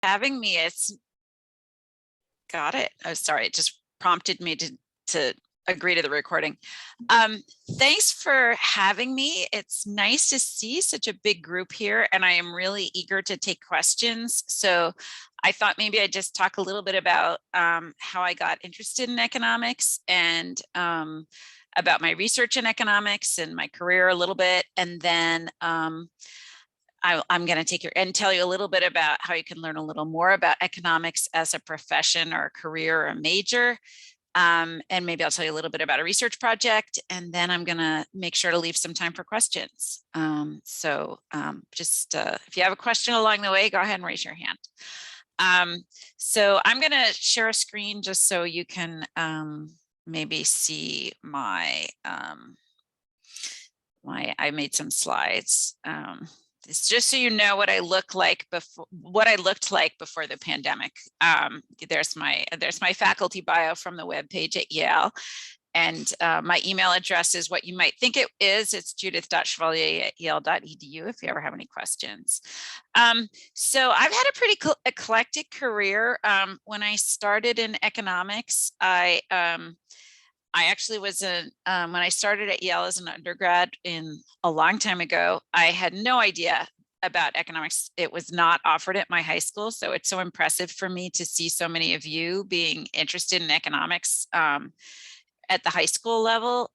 having me. It's got it. Oh, sorry. It just prompted me to agree to the recording. Thanks for having me. It's nice to see such a big group here, and I am really eager to take questions. So I thought maybe I'd just talk a little bit about how I got interested in economics and about my research in economics and my career a little bit. And then I'm going to take your and tell you a little bit about how you can learn a little more about economics as a profession or a career or a major. And maybe I'll tell you a little bit about a research project, and then I'm going to make sure to leave some time for questions. Just if you have a question along the way, go ahead and raise your hand. So I'm going to share a screen just so you can maybe see my, I made some slides. It's just so you know what I look like before, what I looked like before the pandemic. There's my faculty bio from the webpage at Yale. And my email address is what you might think it is. It's judith.chevalier@yale.edu if you ever have any questions. So I've had a pretty eclectic career. When I started in economics, I actually was when I started at Yale as an undergrad a long time ago, I had no idea about economics. It was not offered at my high school. So it's so impressive for me to see so many of you being interested in economics at the high school level.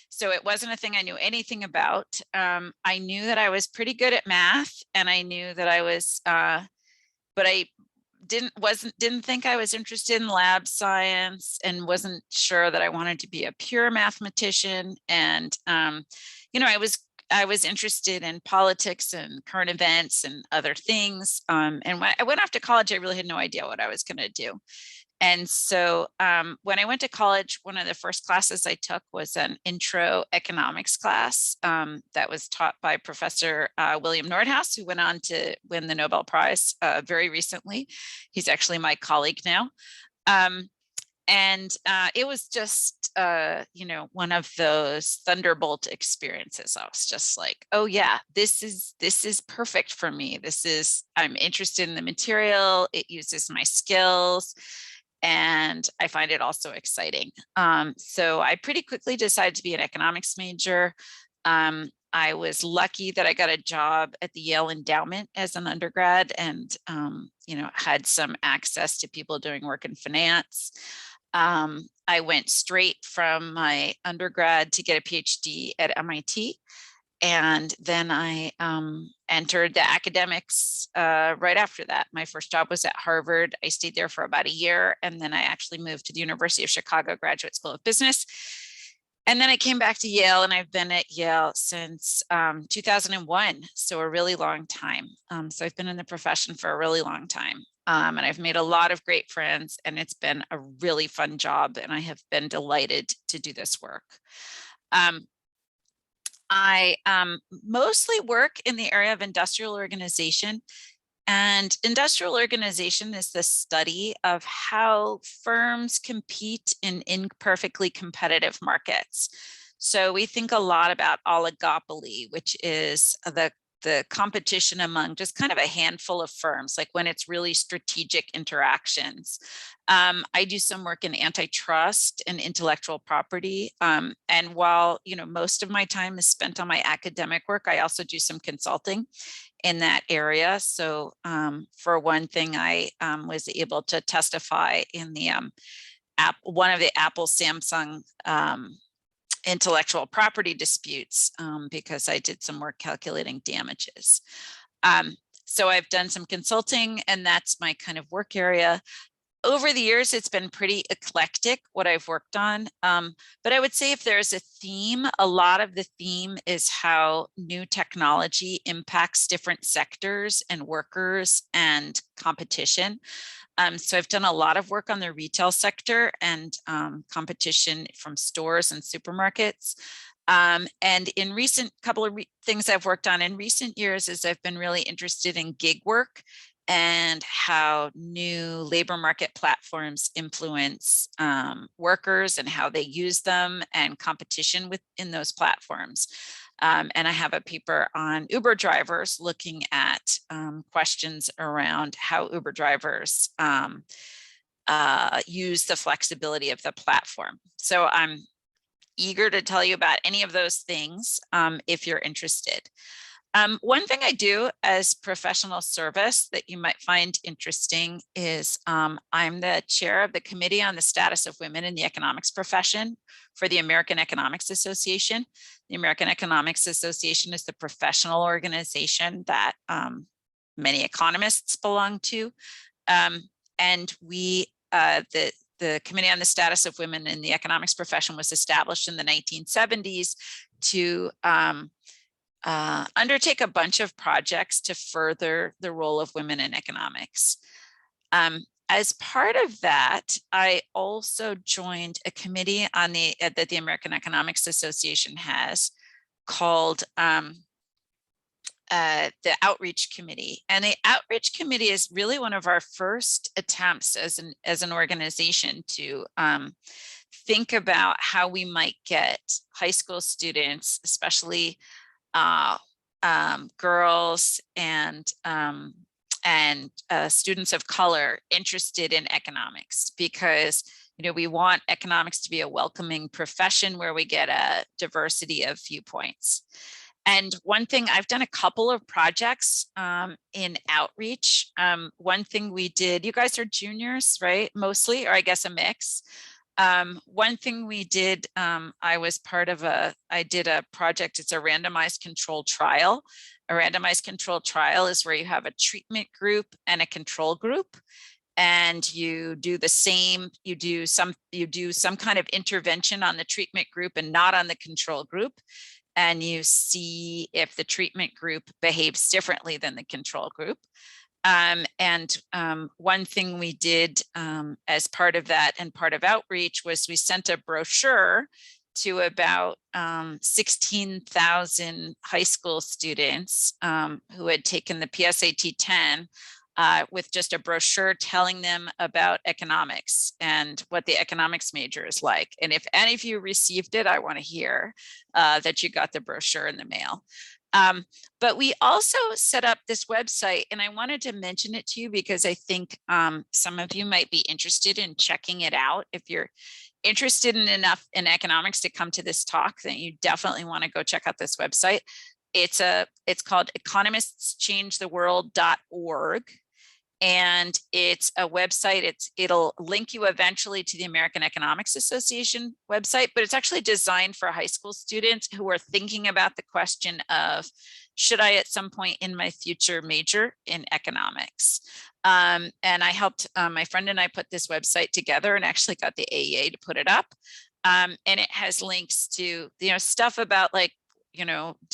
So it wasn't a thing I knew anything about. I knew that I was pretty good at math, and I knew that I was, but I didn't think I was interested in lab science, and wasn't sure that I wanted to be a pure mathematician. And I was interested in politics and current events and other things. And when I went off to college, I really had no idea what I was going to do. And so when I went to college, one of the first classes I took was an intro economics class that was taught by Professor William Nordhaus, who went on to win the Nobel Prize very recently. He's actually my colleague now. And it was just, one of those thunderbolt experiences. I was just like, oh yeah, this is perfect for me. I'm interested in the material. It uses my skills. And I find it also exciting. So I pretty quickly decided to be an economics major. I was lucky that I got a job at the Yale Endowment as an undergrad, and had some access to people doing work in finance. I went straight from my undergrad to get a PhD at MIT. And then I entered the academics right after that. My first job was at Harvard. I stayed there for about a year, and then I actually moved to the University of Chicago Graduate School of Business. And then I came back to Yale, and I've been at Yale since 2001, so a really long time. So I've been in the profession for a really long time. And I've made a lot of great friends, and it's been a really fun job, and I have been delighted to do this work. I mostly work in the area of industrial organization, and industrial organization is the study of how firms compete in imperfectly competitive markets. So we think a lot about oligopoly, which is the competition among just kind of a handful of firms, like when it's really strategic interactions. I do some work in antitrust and intellectual property. And while, most of my time is spent on my academic work, I also do some consulting in that area. So for one thing, I was able to testify in the one of the Apple Samsung intellectual property disputes because I did some work calculating damages. So I've done some consulting, and that's my kind of work area. Over the years, it's been pretty eclectic what I've worked on. But I would say if there's a theme, a lot of the theme is how new technology impacts different sectors and workers and competition. So I've done a lot of work on the retail sector and competition from stores and supermarkets. And in recent couple of things I've worked on in recent years is I've been really interested in gig work and how new labor market platforms influence workers and how they use them and competition within those platforms. And I have a paper on Uber drivers looking at questions around how Uber drivers use the flexibility of the platform. So I'm eager to tell you about any of those things if you're interested. One thing I do as professional service that you might find interesting is I'm the chair of the Committee on the Status of Women in the Economics Profession for the American Economics Association. The American Economics Association is the professional organization that many economists belong to. And we, the Committee on the Status of Women in the Economics Profession was established in the 1970s to undertake a bunch of projects to further the role of women in economics. As part of that, I also joined a committee on that the American Economics Association has called the Outreach Committee. And the Outreach Committee is really one of our first attempts as an organization to think about how we might get high school students, especially girls and students of color, interested in economics, because we want economics to be a welcoming profession where we get a diversity of viewpoints. And one thing, I've done a couple of projects in outreach. One thing we did, you guys are juniors, right? Mostly, or I guess a mix. One thing we did, I did a project, it's a randomized controlled trial. A randomized controlled trial is where you have a treatment group and a control group. And you do the same, you do some kind of intervention on the treatment group and not on the control group. And you see if the treatment group behaves differently than the control group. One thing we did as part of that and part of outreach was we sent a brochure to about 16,000 high school students who had taken the PSAT 10 with just a brochure telling them about economics and what the economics major is like. And if any of you received it, I want to hear that you got the brochure in the mail. But we also set up this website, and I wanted to mention it to you because I think some of you might be interested in checking it out. If you're interested in enough in economics to come to this talk, then you definitely want to go check out this website. It's called economistschangetheworld.org. And it's a website, it'll link you eventually to the American Economics Association website, but it's actually designed for high school students who are thinking about the question of, should I at some point in my future major in economics? And I helped, my friend and I put this website together and actually got the AEA to put it up. And it has links to, stuff about like,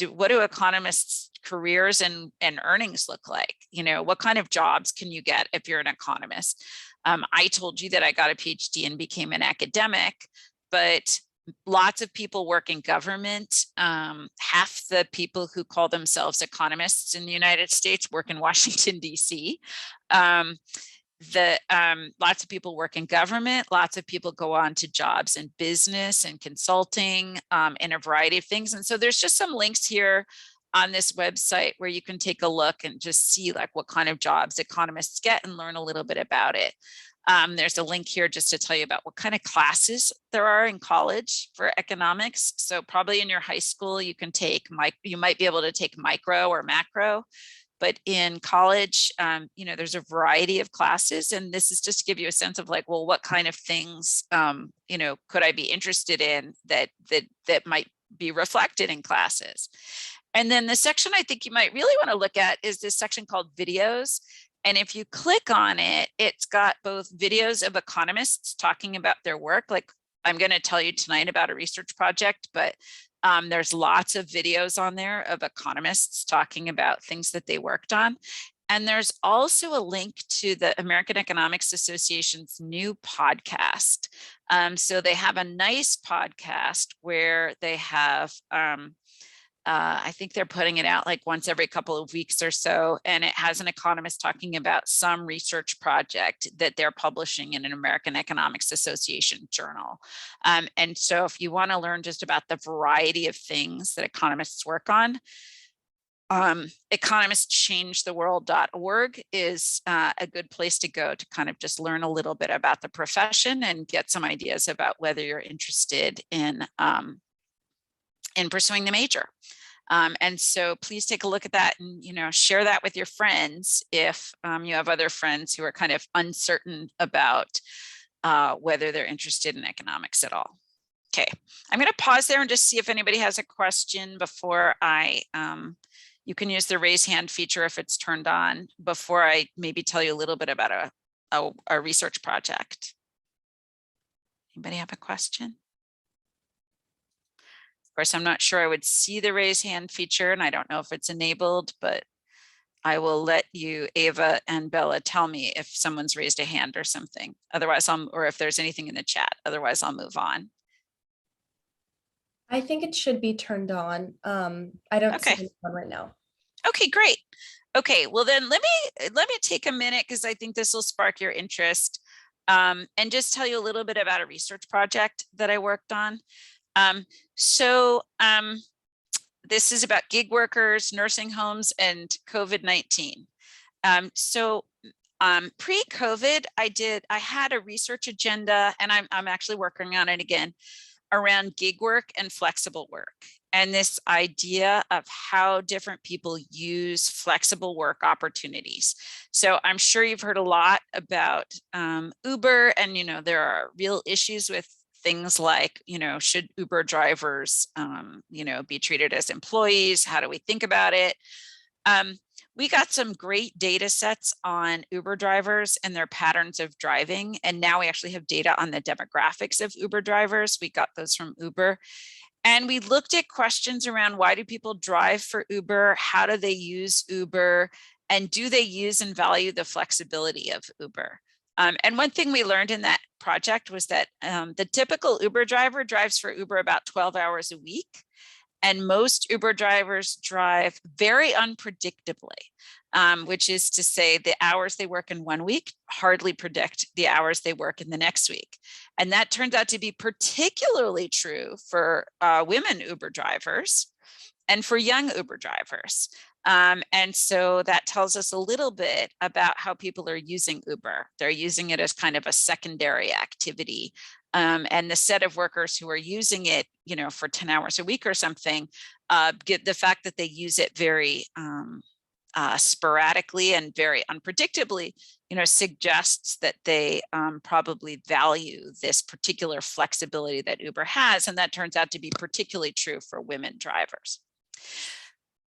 what do economists' careers and earnings look like? What kind of jobs can you get if you're an economist? I told you that I got a PhD and became an academic, but lots of people work in government. Half the people who call themselves economists in the United States work in Washington, D.C. Lots of people work in government, lots of people go on to jobs in business and consulting in a variety of things. And so there's just some links here on this website where you can take a look and just see like what kind of jobs economists get and learn a little bit about it. There's a link here just to tell you about what kind of classes there are in college for economics. So probably in your high school, you can take, you might be able to take micro or macro. But in college, there's a variety of classes, and this is just to give you a sense of like, well, what kind of things, could I be interested in that might be reflected in classes? And then the section I think you might really want to look at is this section called videos. And if you click on it, it's got both videos of economists talking about their work. Like I'm going to tell you tonight about a research project, but there's lots of videos on there of economists talking about things that they worked on. And there's also a link to the American Economics Association's new podcast. So they have a nice podcast where they have I think they're putting it out like once every couple of weeks or so, and it has an economist talking about some research project that they're publishing in an American Economics Association journal. And so if you want to learn just about the variety of things that economists work on, economistchangetheworld.org is a good place to go to kind of just learn a little bit about the profession and get some ideas about whether you're interested in pursuing the major. And so please take a look at that and, share that with your friends if you have other friends who are kind of uncertain about whether they're interested in economics at all. Okay, I'm going to pause there and just see if anybody has a question before you can use the raise hand feature if it's turned on before I maybe tell you a little bit about a research project. Anybody have a question? Of course, I'm not sure I would see the raise hand feature and I don't know if it's enabled, but I will let you, Ava and Bella, tell me if someone's raised a hand or something. Otherwise, or if there's anything in the chat. Otherwise, I'll move on. I think it should be turned on. I don't see anyone right now. Okay, great. Okay, well then let me take a minute because I think this will spark your interest and just tell you a little bit about a research project that I worked on. This is about gig workers, nursing homes, and COVID-19. Pre-COVID, I had a research agenda, and I'm actually working on it again, around gig work and flexible work, and this idea of how different people use flexible work opportunities. So I'm sure you've heard a lot about Uber, and there are real issues with things like, should Uber drivers, be treated as employees? How do we think about it? We got some great data sets on Uber drivers and their patterns of driving. And now we actually have data on the demographics of Uber drivers. We got those from Uber. And we looked at questions around why do people drive for Uber? How do they use Uber? And do they use and value the flexibility of Uber? And one thing we learned in that project was that the typical Uber driver drives for Uber about 12 hours a week. And most Uber drivers drive very unpredictably, which is to say the hours they work in one week hardly predict the hours they work in the next week. And that turns out to be particularly true for women Uber drivers and for young Uber drivers. And so that tells us a little bit about how people are using Uber. They're using it as kind of a secondary activity. And the set of workers who are using it, for 10 hours a week or something, get the fact that they use it very sporadically and very unpredictably, suggests that they probably value this particular flexibility that Uber has. And that turns out to be particularly true for women drivers.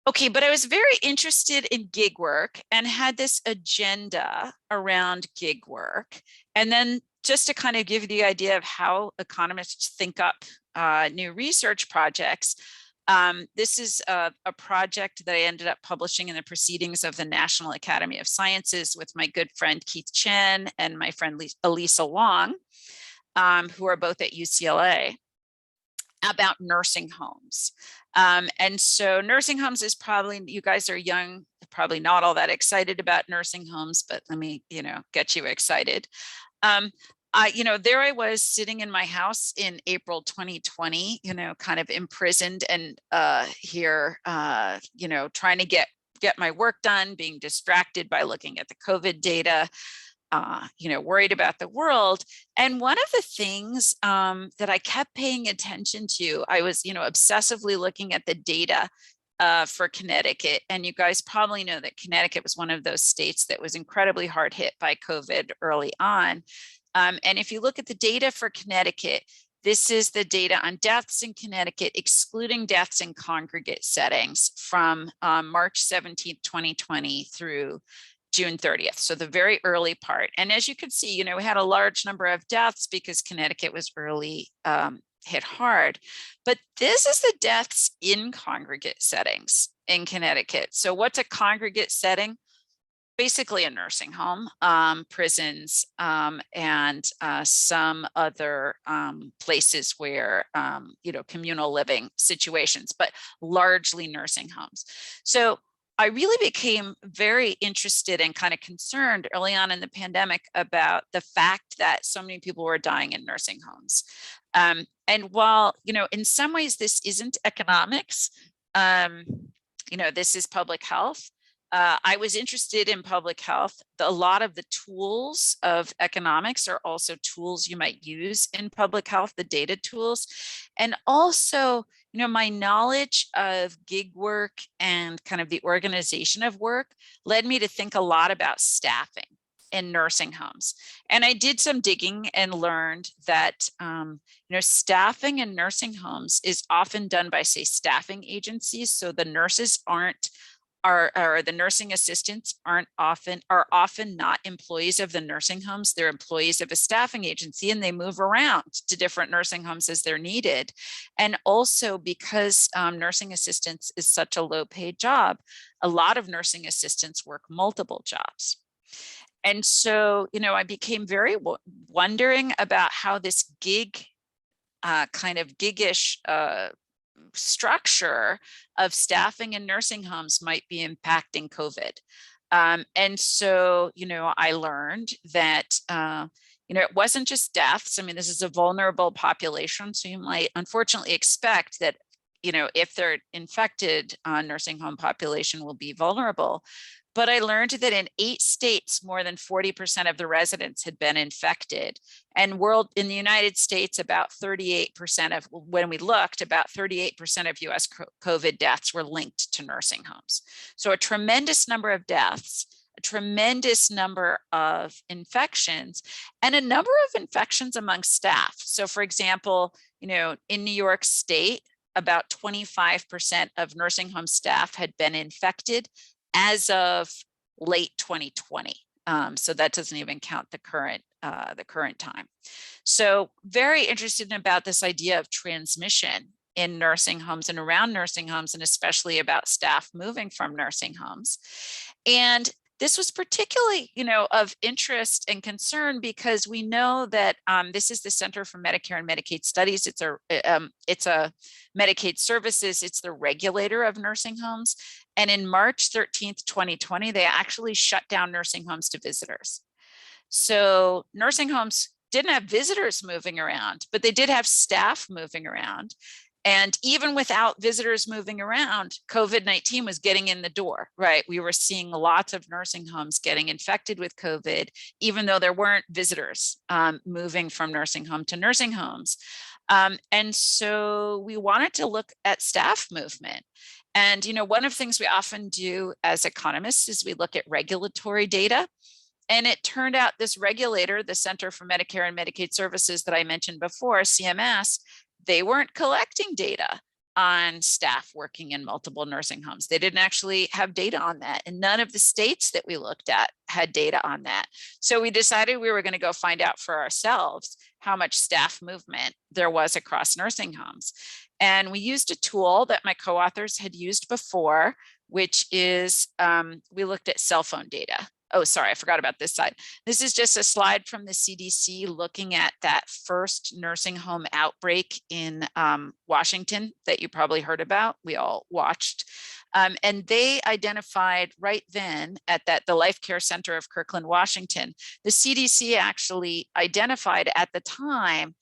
Okay, but I was very interested in gig work and had this agenda around gig work. And then just to kind of give you the idea of how economists think up new research projects, this is a project that I ended up publishing in the Proceedings of the National Academy of Sciences with my good friend Keith Chen and my friend Elisa Long, who are both at UCLA, about nursing homes. And so nursing homes is probably, you guys are young, probably not all that excited about nursing homes, but let me, get you excited. There I was sitting in my house in April 2020, kind of imprisoned and here, trying to get my work done, being distracted by looking at the COVID data, worried about the world. And one of the things that I kept paying attention to, I was, obsessively looking at the data for Connecticut. And you guys probably know that Connecticut was one of those states that was incredibly hard hit by COVID early on. And if you look at the data for Connecticut, this is the data on deaths in Connecticut, excluding deaths in congregate settings from March 17th, 2020 through June 30th. So the very early part. And as you can see, we had a large number of deaths because Connecticut was early hit hard. But this is the deaths in congregate settings in Connecticut. So what's a congregate setting? basically a nursing home, prisons, and some other places where, communal living situations, but largely nursing homes. So I really became very interested and kind of concerned early on in the pandemic about the fact that so many people were dying in nursing homes. And while, in some ways this isn't economics, this is public health. I was interested in public health. A lot of the tools of economics are also tools you might use in public health, the data tools. And also, my knowledge of gig work and kind of the organization of work led me to think a lot about staffing in nursing homes. And I did some digging and learned that, staffing in nursing homes is often done by, say, staffing agencies. So the nurses or the nursing assistants are often not employees of the nursing homes. They're employees of a staffing agency, and they move around to different nursing homes as they're needed. And also because nursing assistants is such a low paid job, a lot of nursing assistants work multiple jobs. And so, I became very wondering about how this kind of gigish structure of staffing in nursing homes might be impacting COVID. And so, I learned that, it wasn't just deaths. I mean, this is a vulnerable population. So you might unfortunately expect that, if they're infected, nursing home population will be vulnerable. But I learned that in 8 states, more than 40% of the residents had been infected. And in the United States, about 38% of, when we looked, about 38% of US COVID deaths were linked to nursing homes. So a tremendous number of deaths, a tremendous number of infections, and a number of infections among staff. So for example, in New York State, about 25% of nursing home staff had been infected as of late 2020. So that doesn't even count the current time. So very interested about this idea of transmission in nursing homes and around nursing homes, and especially about staff moving from nursing homes. And this was particularly, of interest and concern because we know that this is the Center for Medicare and Medicaid Studies. It's a Medicaid services. It's the regulator of nursing homes. And in March 13th, 2020, they actually shut down nursing homes to visitors. So nursing homes didn't have visitors moving around, but they did have staff moving around. And even without visitors moving around, COVID-19 was getting in the door, right? We were seeing lots of nursing homes getting infected with COVID, even though there weren't visitors moving from nursing home to nursing homes. And so we wanted to look at staff movement. And, one of the things we often do as economists is we look at regulatory data. And it turned out this regulator, the Center for Medicare and Medicaid Services that I mentioned before, CMS, they weren't collecting data on staff working in multiple nursing homes. They didn't actually have data on that. And none of the states that we looked at had data on that. So we decided we were going to go find out for ourselves how much staff movement there was across nursing homes. And we used a tool that my co-authors had used before, which is we looked at cell phone data. Oh, sorry, I forgot about this slide. This is just a slide from the CDC looking at that first nursing home outbreak in Washington that you probably heard about. We all watched. And they identified right then at the Life Care Center of Kirkland, Washington, the CDC actually identified at the time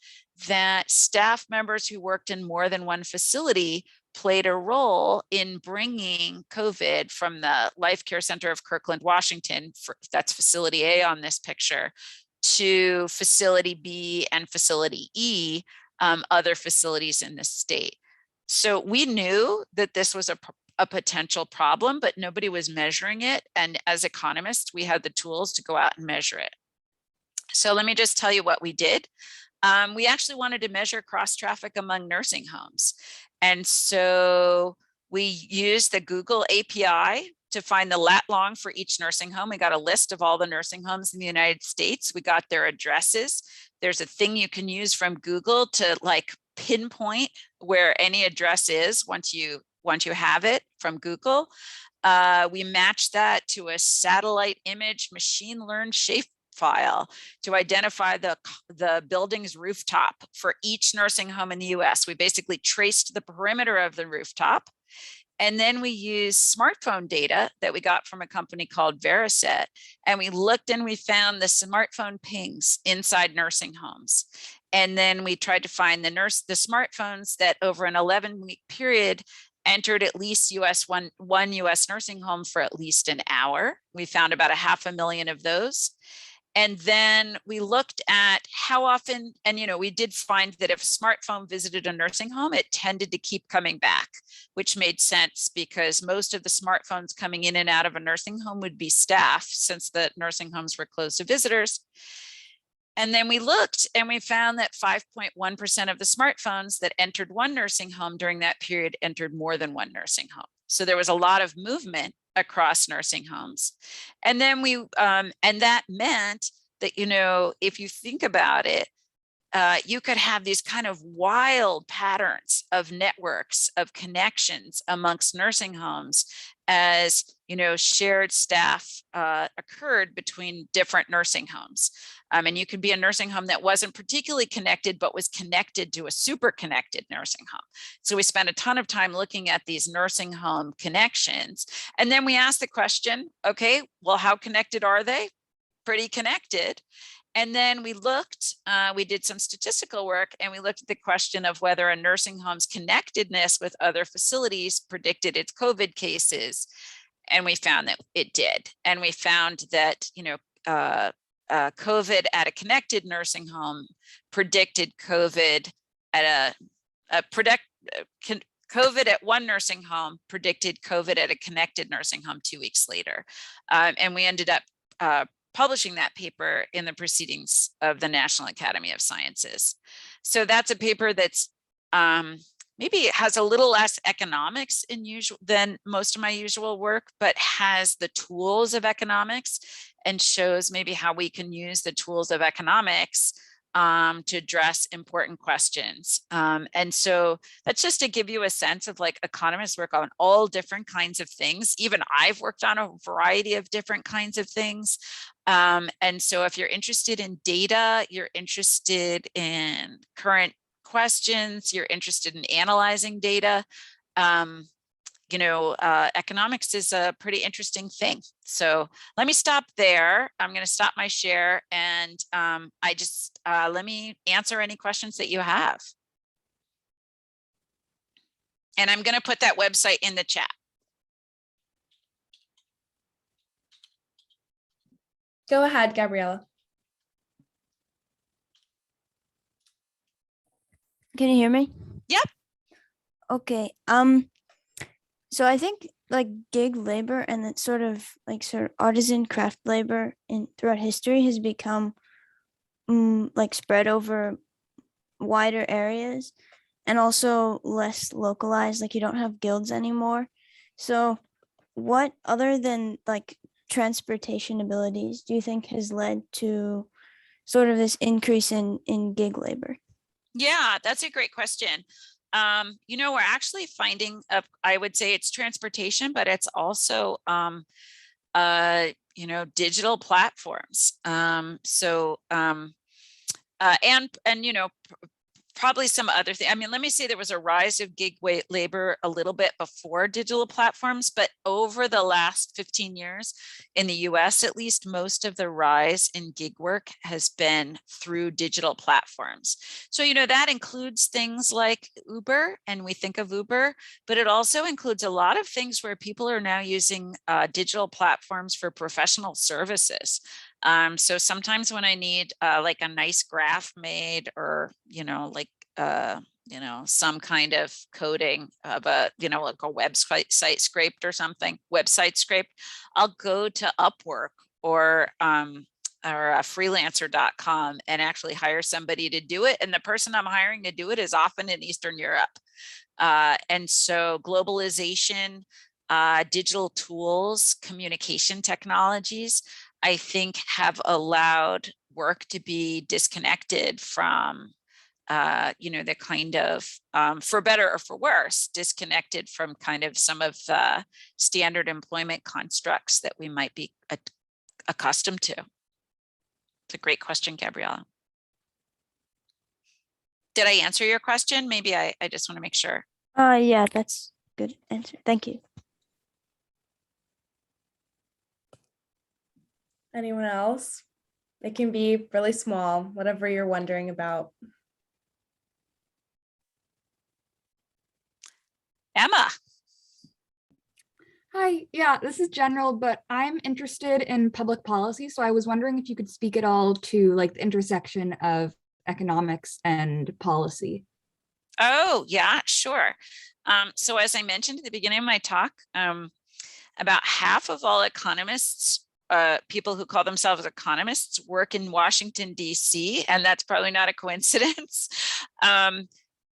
that staff members who worked in more than one facility played a role in bringing COVID from the Life Care Center of Kirkland, Washington, that's facility A on this picture, to facility B and facility E, other facilities in the state. So we knew that this was a potential problem, but nobody was measuring it. And as economists, we had the tools to go out and measure it. So let me just tell you what we did. We actually wanted to measure cross traffic among nursing homes. And so we used the Google API to find the lat long for each nursing home. We got a list of all the nursing homes in the United States. We got their addresses. There's a thing you can use from Google to pinpoint where any address is once you have it from Google. We matched that to a satellite image machine learned shape file to identify the building's rooftop for each nursing home in the US. We basically traced the perimeter of the rooftop. And then we used smartphone data that we got from a company called Veriset. And we looked and we found the smartphone pings inside nursing homes. And then we tried to find the smartphones that over an 11-week period entered at least one US nursing home for at least an hour. We found about 500,000 of those. And then we looked at how often, and we did find that if a smartphone visited a nursing home, it tended to keep coming back, which made sense because most of the smartphones coming in and out of a nursing home would be staff, since the nursing homes were closed to visitors. And then we looked and we found that 5.1% of the smartphones that entered one nursing home during that period entered more than one nursing home. So there was a lot of movement across nursing homes. And then and that meant that, if you think about it, you could have these kind of wild patterns of networks of connections amongst nursing homes as shared staff occurred between different nursing homes. And you could be a nursing home that wasn't particularly connected, but was connected to a super connected nursing home. So we spent a ton of time looking at these nursing home connections. And then we asked the question, okay, well, how connected are they? Pretty connected. And then we looked, we did some statistical work, and we looked at the question of whether a nursing home's connectedness with other facilities predicted its COVID cases. And we found that it did. And we found that, COVID at a connected nursing home predicted COVID at COVID at one nursing home predicted COVID at a connected nursing home 2 weeks later. And we ended up publishing that paper in the Proceedings of the National Academy of Sciences. So that's a paper that's maybe it has a little less economics than most of my usual work, but has the tools of economics and shows maybe how we can use the tools of economics to address important questions. And so that's just to give you a sense of, like, economists work on all different kinds of things. Even I've worked on a variety of different kinds of things. And so if you're interested in data, you're interested in current questions, you're interested in analyzing data, economics is a pretty interesting thing. So let me stop there. I'm going to stop my share, and let me answer any questions that you have. And I'm going to put that website in the chat. Go ahead, Gabriella. Can you hear me? Yep. Okay. So I think like gig labor and that sort of artisan craft labor throughout history has become like spread over wider areas and also less localized. Like you don't have guilds anymore. So what, other than like transportation abilities, do you think has led to sort of this increase in gig labor? Yeah, that's a great question. We're actually finding, I would say it's transportation, but it's also, digital platforms. Probably some other thing. I mean, let me say there was a rise of gig labor a little bit before digital platforms, but over the last 15 years in the US, at least, most of the rise in gig work has been through digital platforms. So, that includes things like Uber, and we think of Uber, but it also includes a lot of things where people are now using digital platforms for professional services. So sometimes when I need like a nice graph made, or, some kind of coding of like a website scraped or something, I'll go to Upwork or freelancer.com and actually hire somebody to do it. And the person I'm hiring to do it is often in Eastern Europe. And so globalization, digital tools, communication technologies, I think have allowed work to be disconnected from the kind of, for better or for worse, disconnected from kind of some of the standard employment constructs that we might be accustomed to. It's a great question, Gabriella. Did I answer your question? Maybe I just want to make sure. Yeah, that's good answer. Thank you. Anyone else? It can be really small, whatever you're wondering about. Emma. Hi, yeah, this is general, but I'm interested in public policy. So I was wondering if you could speak at all to like the intersection of economics and policy. Oh, yeah, sure. So as I mentioned at the beginning of my talk, about half of all economists, people who call themselves economists, work in Washington, D.C., and that's probably not a coincidence.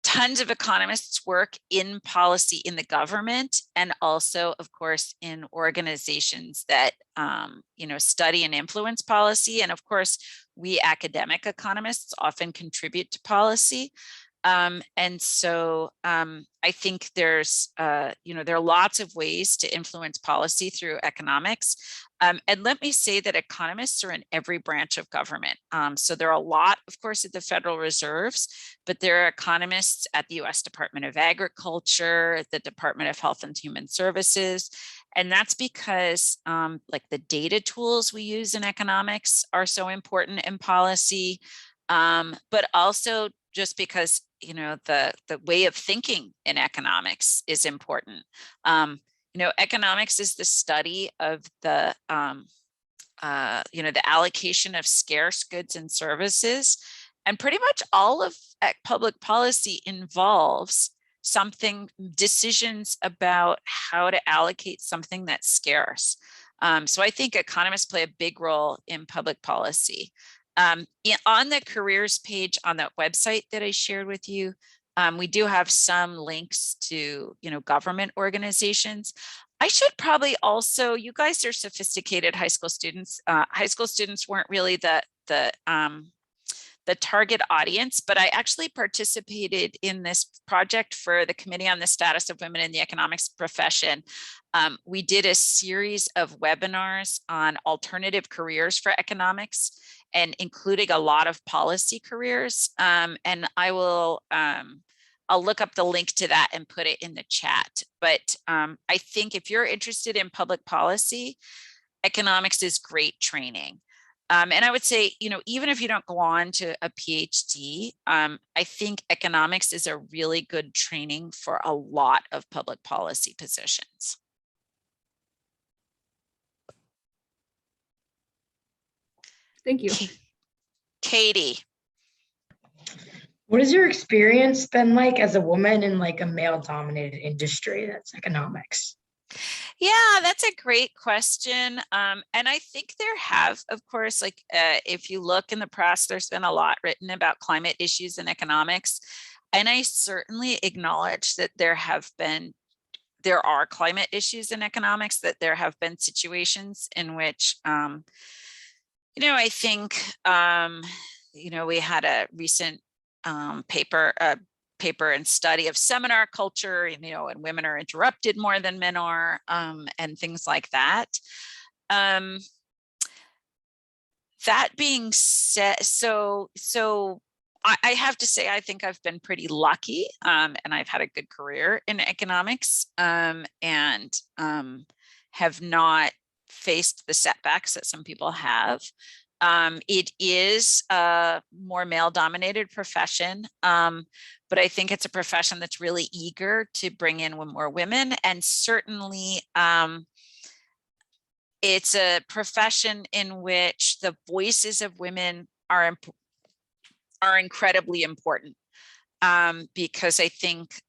Tons of economists work in policy in the government, and also, of course, in organizations that study and influence policy. And of course, we academic economists often contribute to policy. And so I think there's, there are lots of ways to influence policy through economics. And let me say that economists are in every branch of government. So there are a lot, of course, at the Federal Reserves, but there are economists at the US Department of Agriculture, the Department of Health and Human Services. And that's because like the data tools we use in economics are so important in policy, but also just because the way of thinking in economics is important. Economics is the study of the the allocation of scarce goods and services, and pretty much all of public policy involves decisions about how to allocate something that's scarce. So I think economists play a big role in public policy. On the careers page on that website that I shared with you, we do have some links to, government organizations. I should probably also, you guys are sophisticated high school students. High school students weren't really the target audience, but I actually participated in this project for the Committee on the Status of Women in the Economics Profession. We did a series of webinars on alternative careers for economics, and including a lot of policy careers. And I'll look up the link to that and put it in the chat. But I think if you're interested in public policy, economics is great training. And I would say, even if you don't go on to a PhD, I think economics is a really good training for a lot of public policy positions. Thank you. Katie. What has your experience been like as a woman in like a male-dominated industry that's economics? Yeah, that's a great question. And I think there have, of course, if you look in the press, there's been a lot written about climate issues in economics. And I certainly acknowledge that there are climate issues in economics, that there have been situations in which, I think, we had a recent paper and study of seminar culture, and women are interrupted more than men are, and things like that. That being said, so I have to say, I think I've been pretty lucky, and I've had a good career in economics, and have not faced the setbacks that some people have. It is a more male-dominated profession, but I think it's a profession that's really eager to bring in more women, and certainly it's a profession in which the voices of women are incredibly important, because I think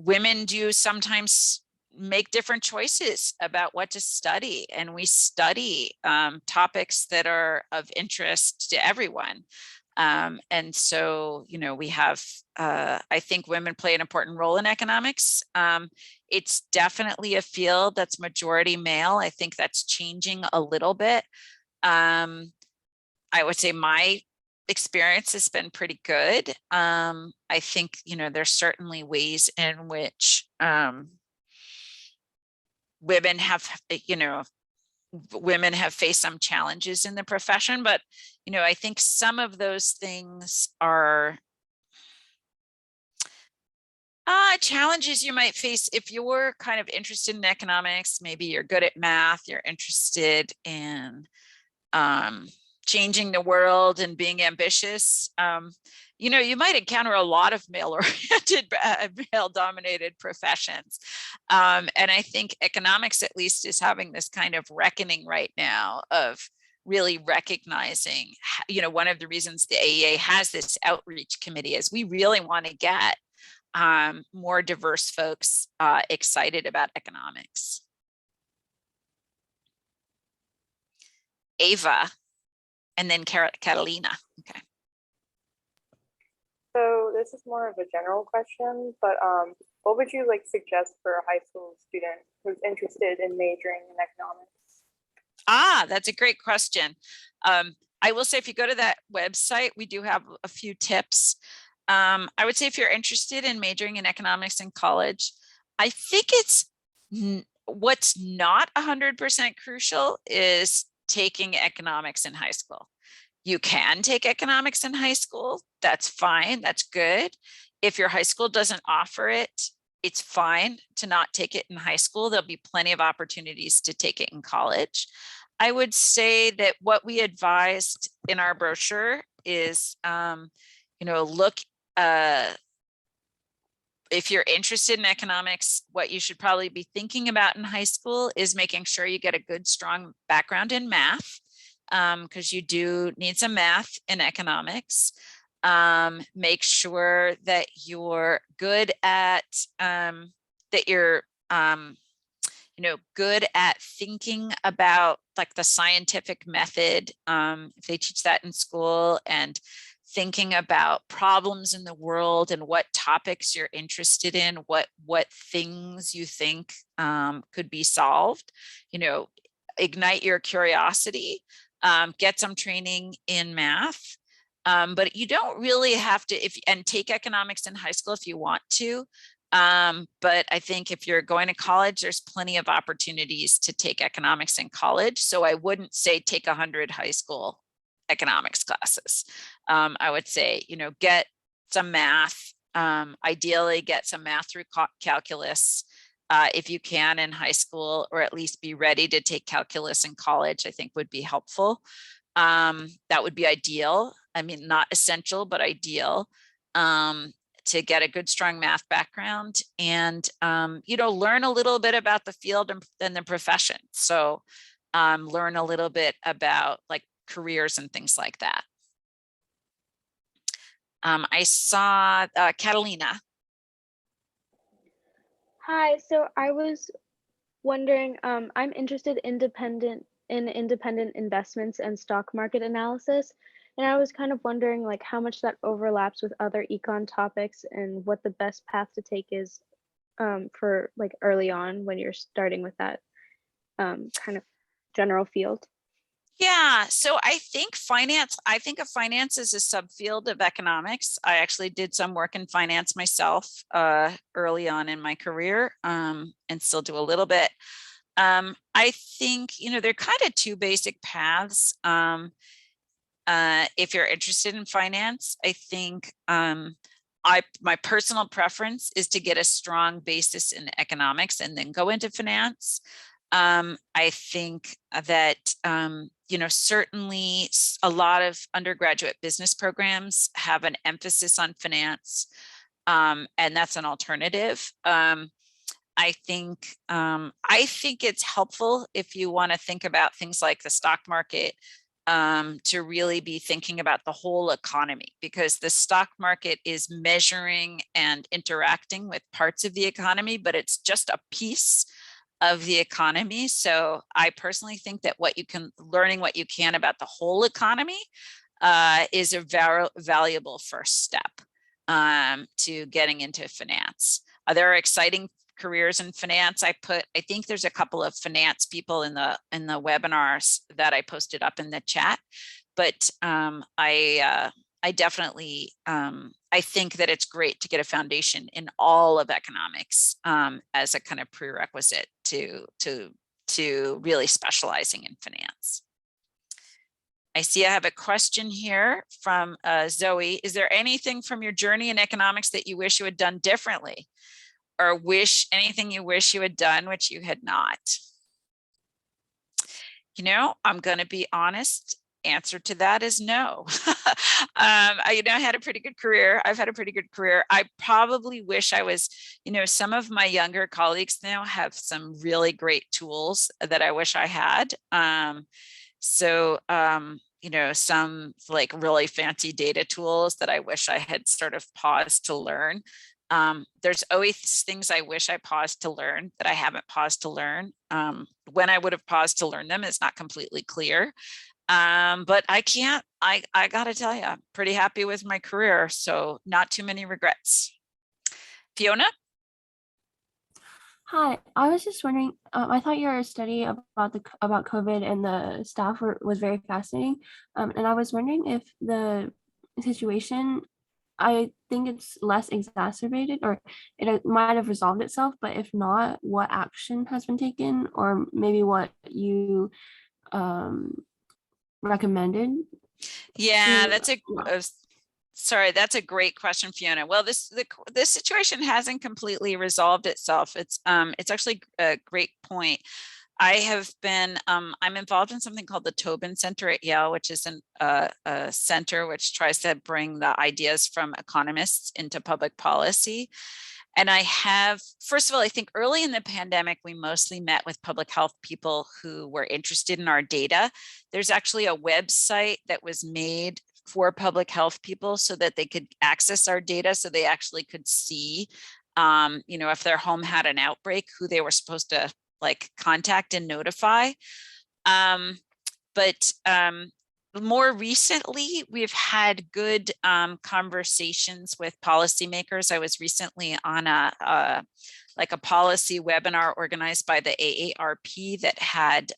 women do sometimes make different choices about what to study, and we study topics that are of interest to everyone. And so, we have, I think women play an important role in economics. It's definitely a field that's majority male. I think that's changing a little bit. I would say my experience has been pretty good. I think, there's certainly ways in which women have faced some challenges in the profession, but I think some of those things are challenges you might face if you're kind of interested in economics. Maybe you're good at math, you're interested in changing the world and being ambitious. You might encounter a lot of male-oriented, male-dominated professions. And I think economics, at least, is having this kind of reckoning right now of really recognizing, one of the reasons the AEA has this outreach committee is we really want to get more diverse folks excited about economics. Ava, and then Catalina. Okay. So this is more of a general question, but what would you suggest for a high school student who's interested in majoring in economics? That's a great question. I will say, if you go to that website, we do have a few tips. I would say if you're interested in majoring in economics in college, I think what's not 100% crucial is taking economics in high school. You can take economics in high school. That's fine. That's good. If your high school doesn't offer it, it's fine to not take it in high school. There'll be plenty of opportunities to take it in college. I would say that what we advised in our brochure is, look, if you're interested in economics, what you should probably be thinking about in high school is making sure you get a good, strong background in math, because you do need some math in economics. Make sure that you're good at, good at thinking about the scientific method, if they teach that in school, and thinking about problems in the world and what topics you're interested in, what things you think could be solved. Ignite your curiosity, get some training in math, but you don't really have to, and take economics in high school if you want to. But I think if you're going to college, there's plenty of opportunities to take economics in college. So I wouldn't say take 100 high school economics classes. I would say, get some math, ideally get some math through calculus if you can in high school, or at least be ready to take calculus in college, I think would be helpful. That would be ideal. I mean, not essential, but ideal, to get a good, strong math background and, learn a little bit about the field and the profession. So learn a little bit about careers and things like that. I saw Catalina. Hi, so I was wondering, I'm interested in independent investments and stock market analysis. And I was kind of wondering how much that overlaps with other econ topics and what the best path to take is for early on when you're starting with that kind of general field. Yeah, so I think of finance as a subfield of economics. I actually did some work in finance myself early on in my career, and still do a little bit. I think, there are kind of two basic paths. If you're interested in finance, I think my personal preference is to get a strong basis in economics and then go into finance. I think that, certainly a lot of undergraduate business programs have an emphasis on finance, and that's an alternative. I think it's helpful if you want to think about things like the stock market, to really be thinking about the whole economy, because the stock market is measuring and interacting with parts of the economy, but it's just a piece of the economy. So I personally think that learning what you can about the whole economy is a valuable first step to getting into finance. There are exciting careers in finance. I think there's a couple of finance people in the webinars that I posted up in the chat. but I definitely, I think that it's great to get a foundation in all of economics as a kind of prerequisite to really specializing in finance. I see I have a question here from Zoe. Is there anything from your journey in economics that you wish you had done differently, or anything you wish you had done which you had not? You know, I'm going to be honest. Answer to that is no. I had a pretty good career. I've had a pretty good career. I probably wish I was, some of my younger colleagues now have some really great tools that I wish I had. Some like really fancy data tools that I wish I had sort of paused to learn. There's always things I wish I paused to learn that I haven't paused to learn. When I would have paused to learn them is not completely clear. But I gotta tell you, I'm pretty happy with my career. So not too many regrets. Fiona? Hi, I was just wondering, I thought your study about COVID and the staff was very fascinating. And I was wondering if the situation, I think it's less exacerbated, or it might have resolved itself, but if not, what action has been taken, or maybe what you recommended? Yeah, to- sorry, that's a great question, Fiona. Well, this situation hasn't completely resolved itself. It's actually a great point. I have been, I'm involved in something called the Tobin Center at Yale, which is a center which tries to bring the ideas from economists into public policy. And first of all, I think early in the pandemic, we mostly met with public health people who were interested in our data. There's actually a website that was made for public health people so that they could access our data, so they actually could see, if their home had an outbreak, who they were supposed to contact and notify. But more recently, we've had good conversations with policymakers. I was recently on a policy webinar organized by the AARP that had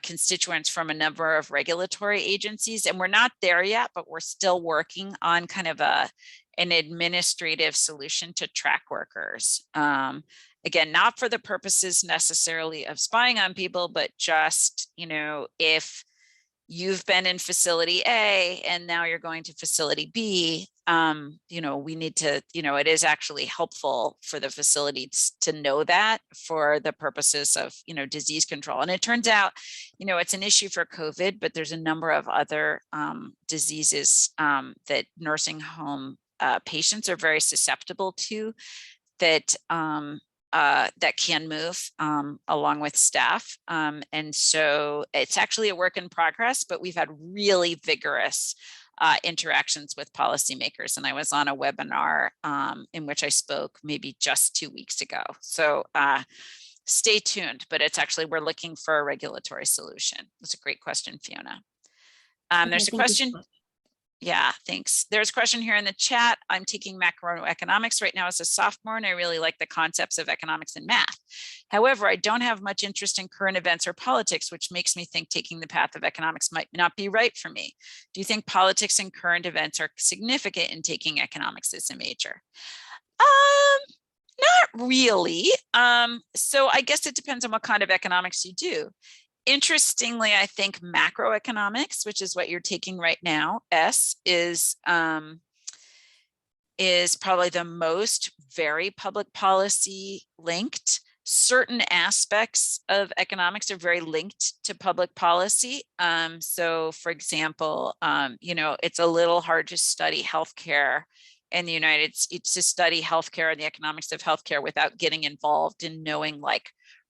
constituents from a number of regulatory agencies, and we're not there yet, but we're still working on kind of an administrative solution to track workers. Again, not for the purposes necessarily of spying on people, but just, if you've been in facility A and now you're going to facility B, we need to, it is actually helpful for the facilities to know that for the purposes of, disease control. And it turns out, it's an issue for COVID, but there's a number of other diseases that nursing home patients are very susceptible to that that can move along with staff. And so it's actually a work in progress, but we've had really vigorous interactions with policymakers. And I was on a webinar in which I spoke maybe just 2 weeks ago. So stay tuned, but we're looking for a regulatory solution. That's a great question, Fiona. There's a question. Yeah, thanks. There's a question here in the chat. I'm taking macroeconomics right now as a sophomore, and I really like the concepts of economics and math. However, I don't have much interest in current events or politics, which makes me think taking the path of economics might not be right for me. Do you think politics and current events are significant in taking economics as a major? Not really. So I guess it depends on what kind of economics you do. Interestingly, I think macroeconomics, which is what you're taking right now, is probably the most very public policy linked. Certain aspects of economics are very linked to public policy. So for example, it's a little hard to study healthcare in the United States, to study healthcare and the economics of healthcare without getting involved in knowing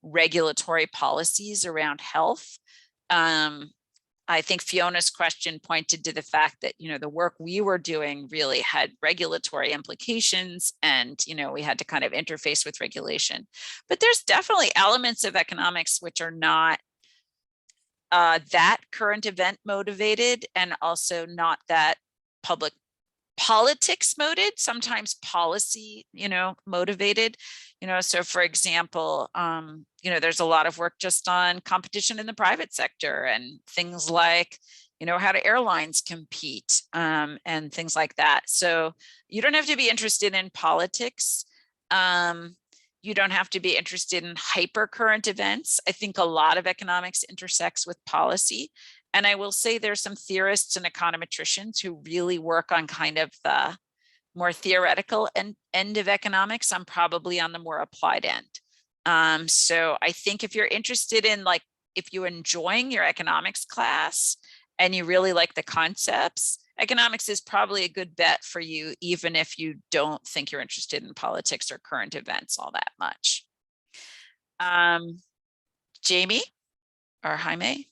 regulatory policies around health. I think Fiona's question pointed to the fact that, the work we were doing really had regulatory implications, and, we had to kind of interface with regulation. But there's definitely elements of economics which are not that current event motivated, and also not that public politics motivated, sometimes policy, motivated, so for example, there's a lot of work just on competition in the private sector and things like, you know, how do airlines compete, and things like that. So you don't have to be interested in politics. You don't have to be interested in hyper current events. I think a lot of economics intersects with policy. And I will say there's some theorists and econometricians who really work on kind of the more theoretical end of economics. I'm probably on the more applied end. So I think if you're interested in, like, if you're enjoying your economics class and you really like the concepts, economics is probably a good bet for you, even if you don't think you're interested in politics or current events all that much. Jamie or Jaime?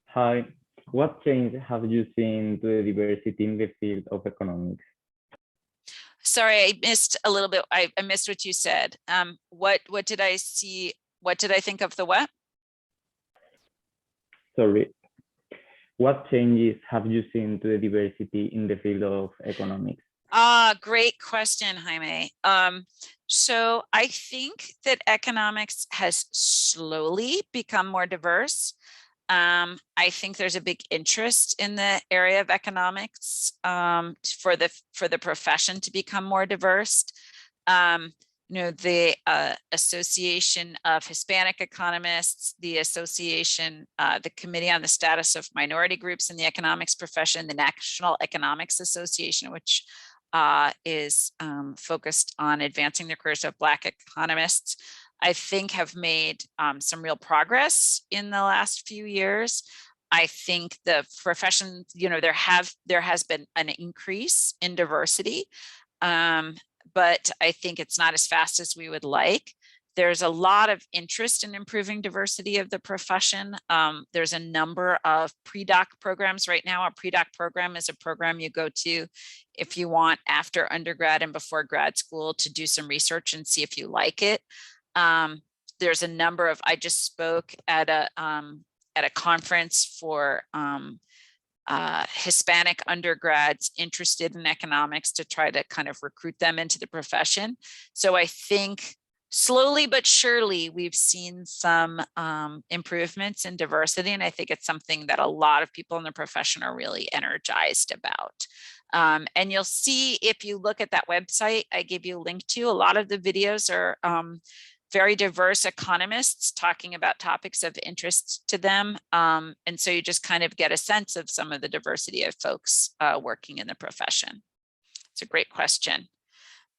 Hi, what change have you seen to the diversity in the field of economics? Sorry, I missed a little bit. I missed what you said. What did I see? What did I think of the what? Sorry. What changes have you seen to the diversity in the field of economics? Great question, Jaime. So I think that economics has slowly become more diverse. I think there's a big interest in the area of economics, for the profession to become more diverse. You know, the Association of Hispanic Economists, the Association, the Committee on the Status of Minority Groups in the Economics Profession, the National Economics Association, which is focused on advancing the careers of Black economists, I think have made some real progress in the last few years. I think the profession, you know, there has been an increase in diversity, but I think it's not as fast as we would like. There's a lot of interest in improving diversity of the profession. There's a number of pre-doc programs right now. A pre-doc program is a program you go to if you want after undergrad and before grad school to do some research and see if you like it. There's a number of, I just spoke at a conference for Hispanic undergrads interested in economics to try to kind of recruit them into the profession. So I think slowly but surely we've seen some improvements in diversity, and I think it's something that a lot of people in the profession are really energized about. And you'll see, if you look at that website I gave you a link to, a lot of the videos are very diverse economists talking about topics of interest to them. And so you just kind of get a sense of some of the diversity of folks working in the profession. It's a great question.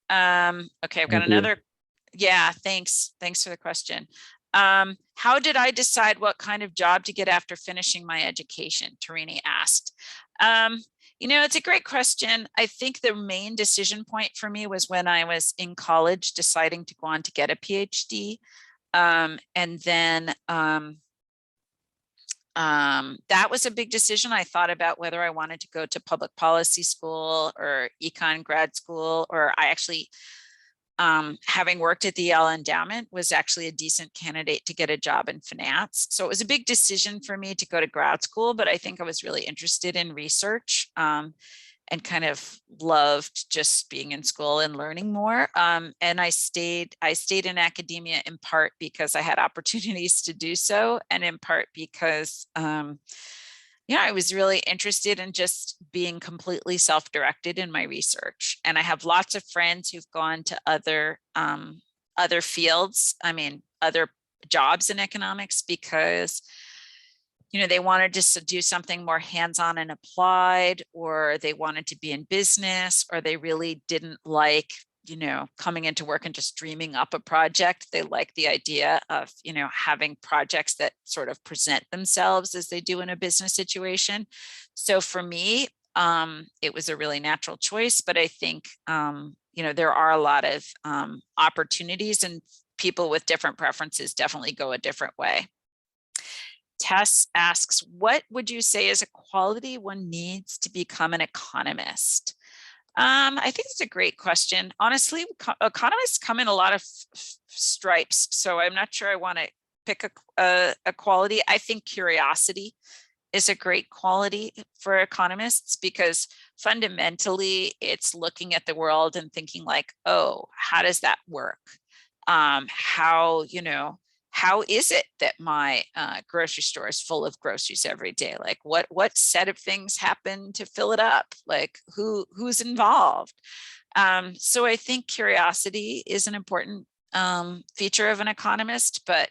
Okay, I've got another. Yeah, thanks. Thanks for the question. How did I decide what kind of job to get after finishing my education? Tarini asked. You know, it's a great question. I think the main decision point for me was when I was in college deciding to go on to get a PhD. And then that was a big decision. I thought about whether I wanted to go to public policy school or econ grad school, or I actually, having worked at the Yale Endowment, was actually a decent candidate to get a job in finance. So it was a big decision for me to go to grad school, but I think I was really interested in research, and kind of loved just being in school and learning more. And I stayed in academia in part because I had opportunities to do so, and in part because yeah, I was really interested in just being completely self-directed in my research. And I have lots of friends who've gone to other fields, I mean, other jobs in economics, because, you know, they wanted to do something more hands-on and applied, or they wanted to be in business, or they really didn't like, you know, coming into work and just dreaming up a project. They like the idea of, you know, having projects that sort of present themselves as they do in a business situation. So for me, it was a really natural choice, but I think, you know, there are a lot of opportunities, and people with different preferences definitely go a different way. Tess asks, what would you say is a quality one needs to become an economist? I think it's a great question. Honestly, economists come in a lot of stripes, so I'm not sure I want to pick a quality. I think curiosity is a great quality for economists, because fundamentally it's looking at the world and thinking like, oh, how does that work? How, you know, how is it that my grocery store is full of groceries every day? Like what set of things happen to fill it up? Like who's involved? So I think curiosity is an important feature of an economist, but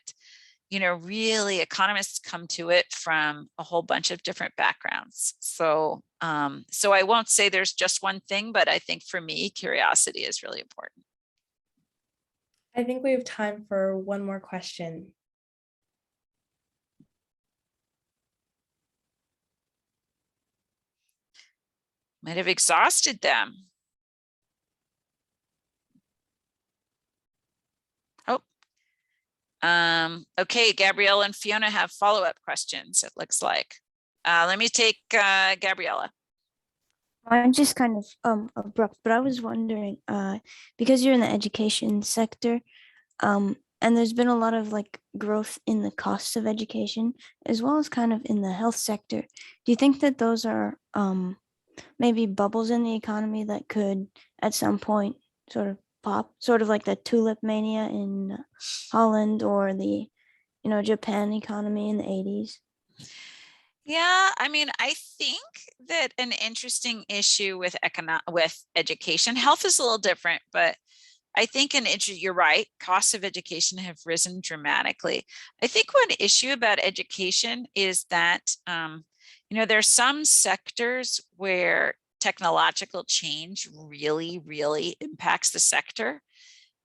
really economists come to it from a whole bunch of different backgrounds. So I won't say there's just one thing, but I think for me, curiosity is really important. I think we have time for one more question. Might have exhausted them. Oh, okay, Gabriella and Fiona have follow-up questions, it looks like. Let me take Gabriella. I'm just kind of abrupt, but I was wondering, because you're in the education sector, and there's been a lot of like growth in the costs of education, as well as kind of in the health sector. Do you think that those are maybe bubbles in the economy that could at some point sort of pop, sort of like the tulip mania in Holland or the, Japan economy in the 80s? Yeah, I mean, I think that an interesting issue with education, health is a little different, but I think you're right, costs of education have risen dramatically. I think one issue about education is that, there's some sectors where technological change really, really impacts the sector.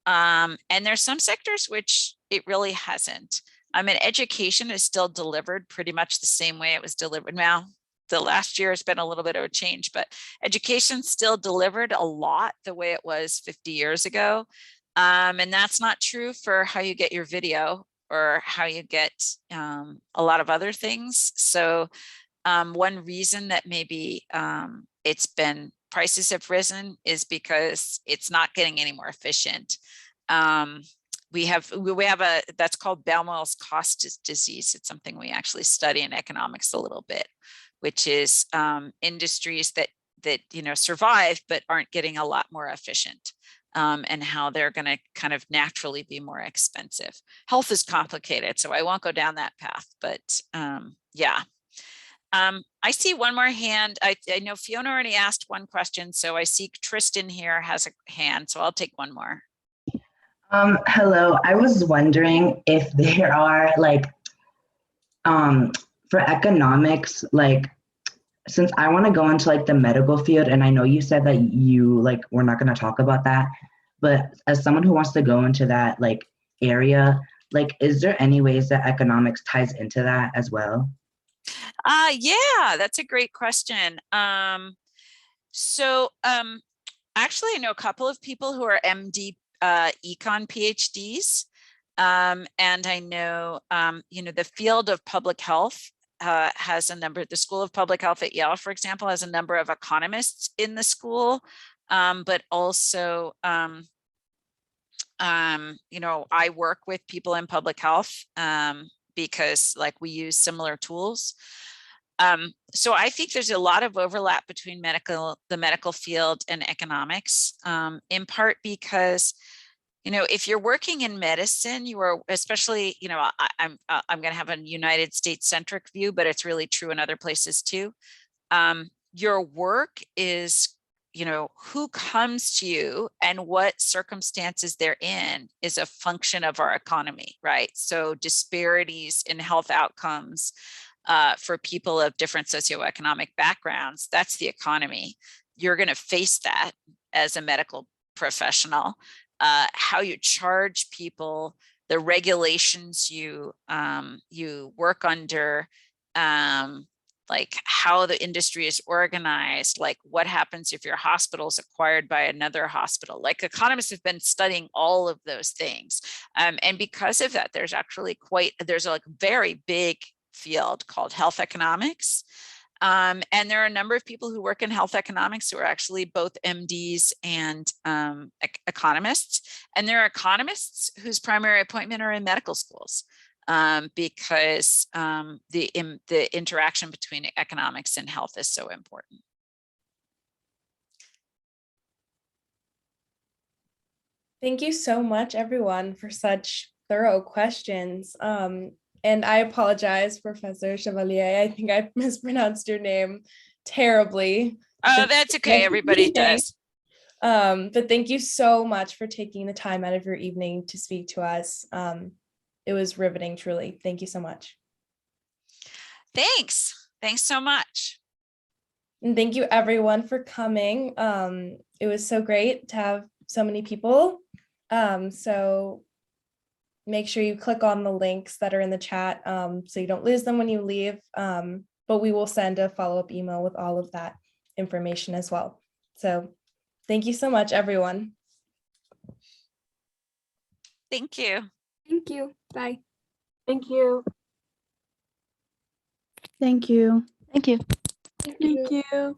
And there's some sectors which it really hasn't. I mean, education is still delivered pretty much the same way it was delivered. Now, the last year has been a little bit of a change, but education still delivered a lot the way it was 50 years ago. And that's not true for how you get your video or how you get a lot of other things. So one reason that maybe prices have risen is because it's not getting any more efficient. We have that's called Baumol's cost disease. It's something we actually study in economics a little bit, which is industries that survive but aren't getting a lot more efficient, and how they're going to kind of naturally be more expensive. Health is complicated, so I won't go down that path, but yeah. I see one more hand. I know Fiona already asked one question, so I see Tristan here has a hand, so I'll take one more. Hello, I was wondering if there are for economics, since I want to go into the medical field, and I know you said that we're not going to talk about that, but as someone who wants to go into that area, is there any ways that economics ties into that as well? Yeah, that's a great question. Actually, I know a couple of people who are MD econ PhDs, and I know the field of public health has a number. The School of Public Health at Yale, for example, has a number of economists in the school, but also I work with people in public health because we use similar tools. So I think there's a lot of overlap between the medical field and economics, in part because, if you're working in medicine, you are especially, I'm going to have a United States centric view, but it's really true in other places too. Your work is, who comes to you and what circumstances they're in is a function of our economy, right? So disparities in health outcomes for people of different socioeconomic backgrounds, that's the economy. You're going to face that as a medical professional. How you charge people, the regulations you work under, how the industry is organized, what happens if your hospital is acquired by another hospital. Economists have been studying all of those things. And because of that, there's actually there's a very big field called health economics. And there are a number of people who work in health economics who are actually both MDs and economists. And there are economists whose primary appointment are in medical schools, because the interaction between economics and health is so important. Thank you so much, everyone, for such thorough questions. And I apologize, Professor Chevalier. I think I mispronounced your name terribly. Oh, that's okay. Everybody does. But thank you so much for taking the time out of your evening to speak to us. It was riveting, truly. Thank you so much. Thanks. Thanks so much. And thank you everyone for coming. It was so great to have so many people. So make sure you click on the links that are in the chat so you don't lose them when you leave. But we will send a follow-up email with all of that information as well. So thank you so much, everyone. Thank you. Thank you. Bye. Thank you. Thank you. Thank you. Thank you. Thank you.